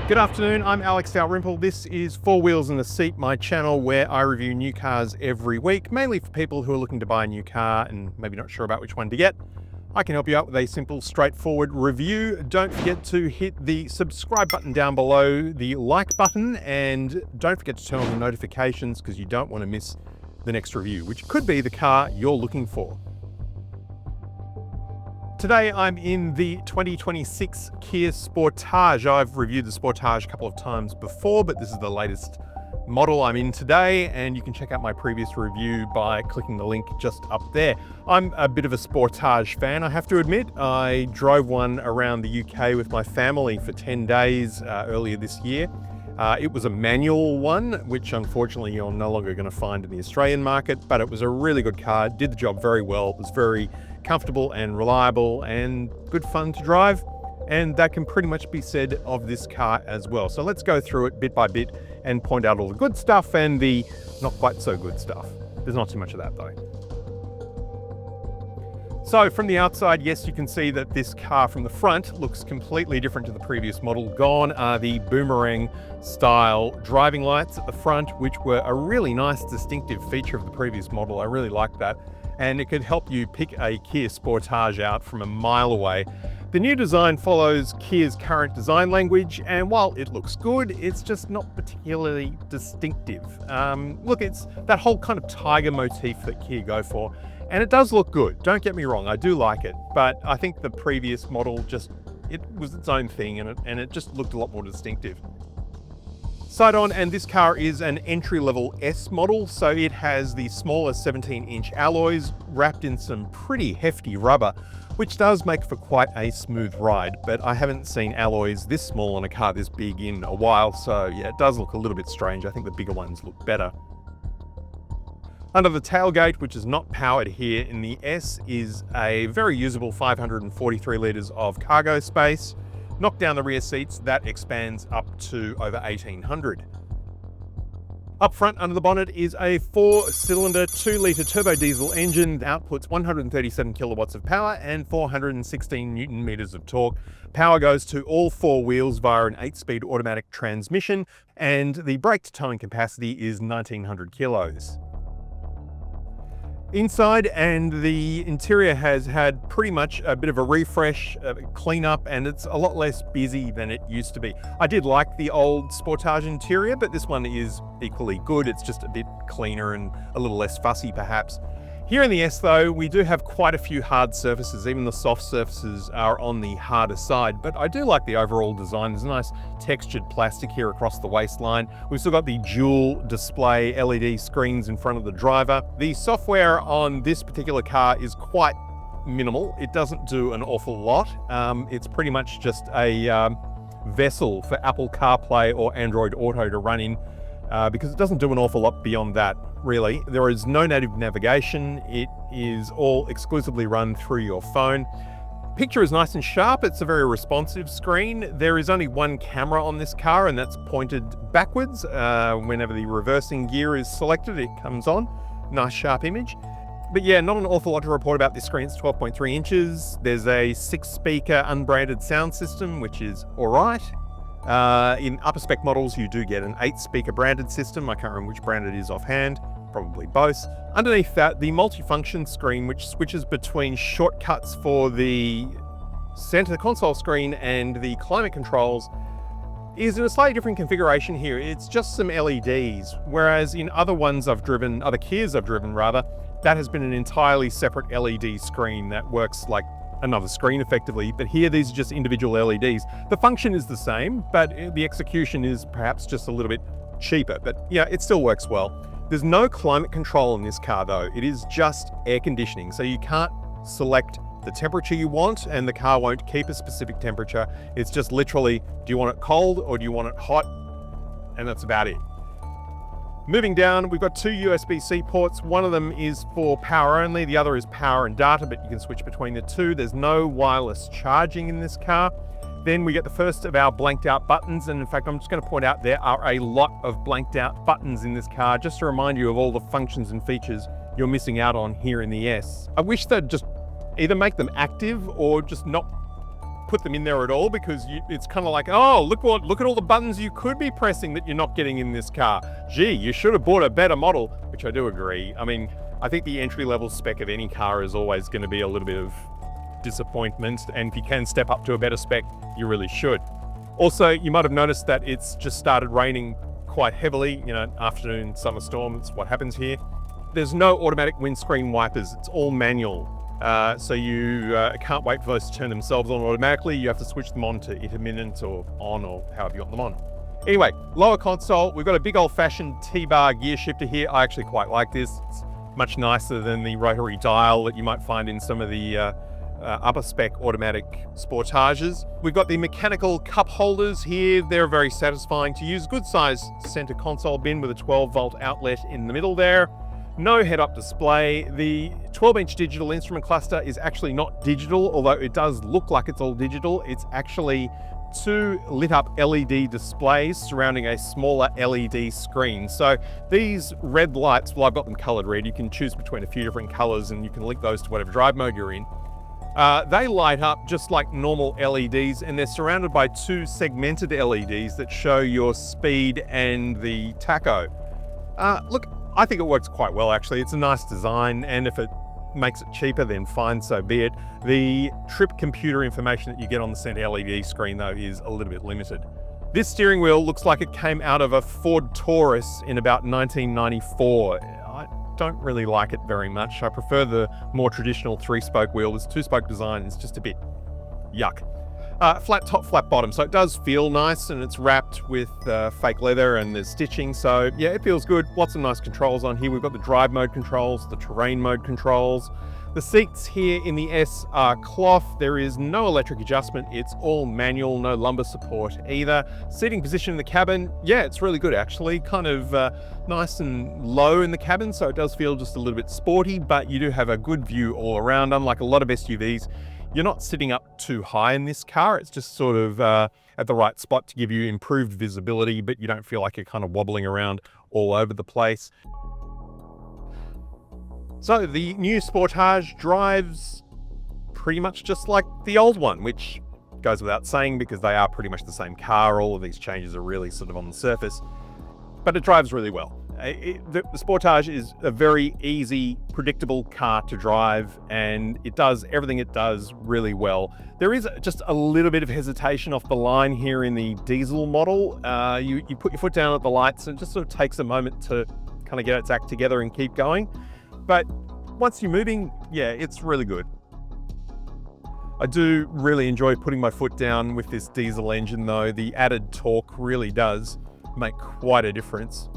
Good afternoon, I'm Alex Dalrymple. This is Four Wheels in the Seat, my channel where I review new cars every week, mainly for people who are looking to buy a new car and maybe not sure about which one to get. I can help you out with a simple, straightforward review. Don't forget to hit the subscribe button down below, the like button, and don't forget to turn on the notifications because you don't want to miss the next review, which could be the car you're looking for. Today I'm in the 2026 Kia Sportage. I've reviewed the Sportage a couple of times before, but this is the latest model I'm in today, and you can check out my previous review by clicking the link just up there. I'm a bit of a Sportage fan, I have to admit. I drove one around the UK with my family for 10 days earlier this year. It was a manual one, which unfortunately you're no longer going to find in the Australian market, but it was a really good car, did the job very well. It was very comfortable and reliable and good fun to drive, and that can pretty much be said of this car as well. So let's go through it bit by bit and point out all the good stuff and the not quite so good stuff. There's not too much of that though. So from the outside, yes, you can see that this car from the front looks completely different to the previous model. Gone are the boomerang style driving lights at the front, which were a really nice distinctive feature of the previous model. I really liked that. And it could help you pick a Kia Sportage out from a mile away. The new design follows Kia's current design language, and while it looks good, it's just not particularly distinctive. Look, it's that whole kind of tiger motif that Kia go for, and it does look good. Don't get me wrong, I do like it, but I think the previous model it was its own thing, and it just looked a lot more distinctive. Side on, and this car is an entry-level S model, so it has the smaller 17-inch alloys wrapped in some pretty hefty rubber, which does make for quite a smooth ride, but I haven't seen alloys this small on a car this big in a while, so yeah, it does look a little bit strange. I think the bigger ones look better. Under the tailgate, which is not powered here in the S, is a very usable 543 litres of cargo space. Knock down the rear seats, that expands up to over 1800. Up front under the bonnet is a 4-cylinder 2-litre turbo diesel engine that outputs 137 kilowatts of power and 416 newton meters of torque. Power goes to all four wheels via an 8-speed automatic transmission, and the brake to towing capacity is 1900 kilos. Inside, and the interior has had pretty much a bit of a refresh, cleanup, and it's a lot less busy than it used to be. I did like the old Sportage interior, but this one is equally good. It's just a bit cleaner and a little less fussy perhaps. Here in the S though, we do have quite a few hard surfaces. Even the soft surfaces are on the harder side, but I do like the overall design. There's a nice textured plastic here across the waistline. We've still got the dual display LED screens in front of the driver. The software on this particular car is quite minimal. It doesn't do an awful lot. It's pretty much just a vessel for Apple CarPlay or Android Auto to run in, because it doesn't do an awful lot beyond that, really. There is no native navigation. It is all exclusively run through your phone. Picture is nice and sharp. It's a very responsive screen. There is only one camera on this car, and that's pointed backwards. Whenever the reversing gear is selected, it comes on. Nice sharp image. But yeah, not an awful lot to report about this screen. It's 12.3 inches. There's a 6-speaker unbranded sound system, which is all right. In upper spec models, you do get an 8-speaker branded system. I can't remember which brand it is offhand, probably both. Underneath that, the multifunction screen, which switches between shortcuts for the center console screen and the climate controls, is in a slightly different configuration here. It's just some LEDs, whereas in other Kias I've driven rather, that has been an entirely separate LED screen that works like another screen effectively, but here these are just individual LEDs. The function is the same, but the execution is perhaps just a little bit cheaper, but yeah, it still works well. There's no climate control in this car though. It is just air conditioning, so you can't select the temperature you want and the car won't keep a specific temperature. It's just literally, do you want it cold or do you want it hot? And that's about it. Moving down, we've got two USB-C ports. One of them is for power only, the other is power and data, but you can switch between the two. There's no wireless charging in this car. Then we get the first of our blanked out buttons, and in fact, I'm just going to point out there are a lot of blanked out buttons in this car, just to remind you of all the functions and features you're missing out on here in the S. I wish they'd just either make them active or just not put them in there at all, because it's kind of like, oh, look at all the buttons you could be pressing that you're not getting in this car. Gee, you should have bought a better model, which I do agree. I mean, I think the entry-level spec of any car is always going to be a little bit of disappointment, and if you can step up to a better spec, you really should. Also, you might have noticed that it's just started raining quite heavily. You know, afternoon summer storm, it's what happens here. There's no automatic windscreen wipers, it's all manual. So you can't wait for those to turn themselves on automatically. You have to switch them on to intermittent or on, or however you want them on. Anyway, lower console, we've got a big old-fashioned T-bar gear shifter here. I actually quite like this. It's much nicer than the rotary dial that you might find in some of the upper spec automatic Sportages. We've got the mechanical cup holders here. They're very satisfying to use. Good size center console bin with a 12-volt outlet in the middle there. No head-up display. The 12-inch digital instrument cluster is actually not digital, although it does look like it's all digital. It's actually two lit-up LED displays surrounding a smaller LED screen. So these red lights, well, I've got them colored red. You can choose between a few different colors, and you can link those to whatever drive mode you're in. They light up just like normal LEDs, and they're surrounded by two segmented LEDs that show your speed and the tacho. Look, I think it works quite well, actually. It's a nice design, and if it makes it cheaper, then fine, so be it. The trip computer information that you get on the center LED screen, though, is a little bit limited. This steering wheel looks like it came out of a Ford Taurus in about 1994. I don't really like it very much. I prefer the more traditional three-spoke wheel. This two-spoke design is just a bit yuck. Flat top, flat bottom, so it does feel nice, and it's wrapped with fake leather, and there's stitching, so yeah, it feels good. Lots of nice controls on here. We've got the drive mode controls, the terrain mode controls. The seats here in the S are cloth. There is no electric adjustment. It's all manual, no lumbar support either. Seating position in the cabin, yeah, it's really good actually. Kind of nice and low in the cabin, so it does feel just a little bit sporty, but you do have a good view all around. Unlike a lot of SUVs, you're not sitting up too high in this car. It's just sort of at the right spot to give you improved visibility, but you don't feel like you're kind of wobbling around all over the place. So the new Sportage drives pretty much just like the old one, which goes without saying because they are pretty much the same car. All of these changes are really sort of on the surface, but it drives really well. The Sportage is a very easy, predictable car to drive, and it does everything it does really well. There is just a little bit of hesitation off the line here in the diesel model. You put your foot down at the lights, and it just sort of takes a moment to kind of get its act together and keep going. But once you're moving, yeah, it's really good. I do really enjoy putting my foot down with this diesel engine though. The added torque really does make quite a difference.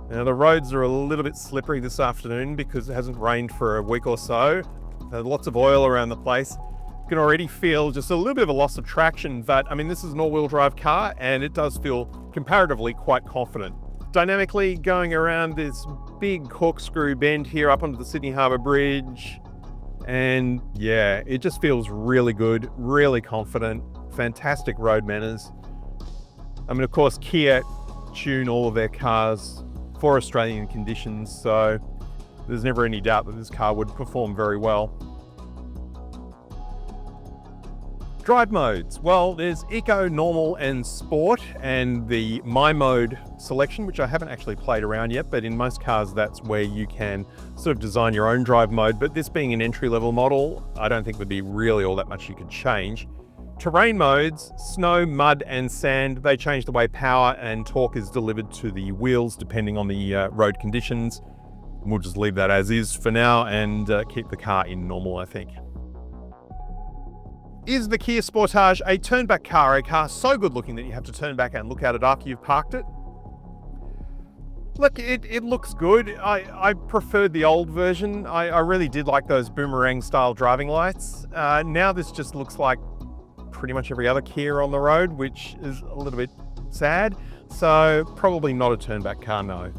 Now the roads are a little bit slippery this afternoon because it hasn't rained for a week or so. There's lots of oil around the place. You can already feel just a little bit of a loss of traction, but I mean, this is an all-wheel drive car and it does feel comparatively quite confident. Dynamically going around this big corkscrew bend here up onto the Sydney Harbour Bridge. And yeah, it just feels really good, really confident, fantastic road manners. I mean, of course, Kia tune all of their cars for Australian conditions, so there's never any doubt that this car would perform very well. Drive modes. Well, there's Eco, Normal and Sport, and the My Mode selection, which I haven't actually played around yet, but in most cars that's where you can sort of design your own drive mode, but this being an entry-level model, I don't think would be really all that much you could change. Terrain modes, snow, mud and sand, they change the way power and torque is delivered to the wheels depending on the road conditions. We'll just leave that as is for now and keep the car in normal, I think. Is the Kia Sportage a turn-back car, a car so good looking that you have to turn back and look at it after you've parked it? Look, it looks good. I preferred the old version. I really did like those boomerang-style driving lights. Now this just looks like pretty much every other Kia on the road, which is a little bit sad. So probably not a turn-back car, no.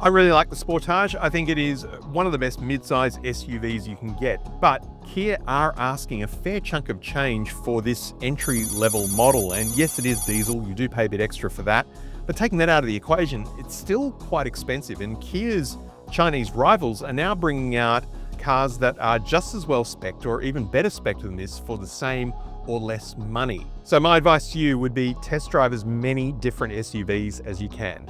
I really like the Sportage. I think it is one of the best mid-size SUVs you can get, but Kia are asking a fair chunk of change for this entry-level model. And yes, it is diesel. You do pay a bit extra for that. But taking that out of the equation, it's still quite expensive. And Kia's Chinese rivals are now bringing out cars that are just as well spec'd or even better spec'd than this for the same or less money. So my advice to you would be test drive as many different SUVs as you can.